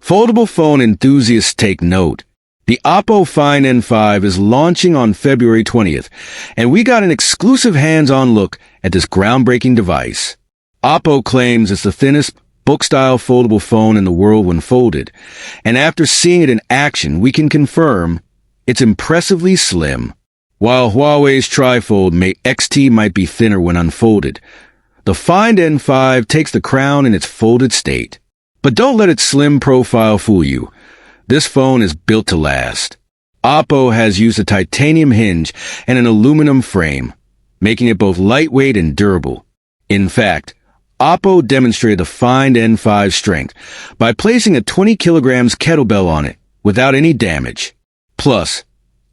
Foldable phone enthusiasts take note. The Oppo Find N5 is launching on February 20th, and we got an exclusive hands-on look at this groundbreaking device. Oppo claims it's the thinnest book-style foldable phone in the world when folded, and after seeing it in action, we can confirm it's impressively slim. While Huawei's Trifold Mate XT might be thinner when unfolded, the Find N5 takes the crown in its folded state. But don't let its slim profile fool you. This phone is built to last. Oppo has used a titanium hinge and an aluminum frame, making it both lightweight and durable. In fact, Oppo demonstrated the Find N5's strength by placing a 20 kilograms kettlebell on it without any damage. Plus,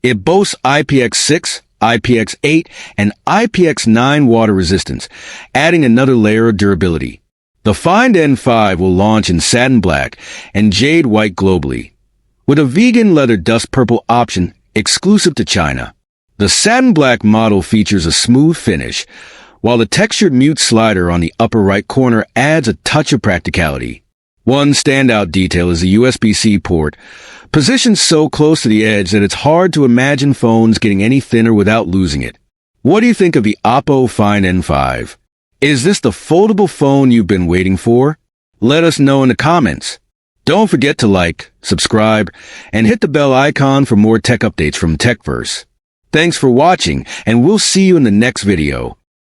it boasts IPX6, IPX8, and IPX9 water resistance, adding another layer of durability. The Find N5 will launch in Satin Black and Jade White globally, with a vegan leather Dusk Purple option exclusive to China. The Satin Black model features a smooth finish, while the textured mute slider on the upper right corner adds a touch of practicality. One standout detail is the USB-C port, positioned so close to the edge that it's hard to imagine phones getting any thinner without losing it. What do you think of the Oppo Find N5? Is this the foldable phone you've been waiting for? Let us know in the comments. Don't forget to like, subscribe, and hit the bell icon for more tech updates from Techverse. Thanks for watching, and we'll see you in the next video.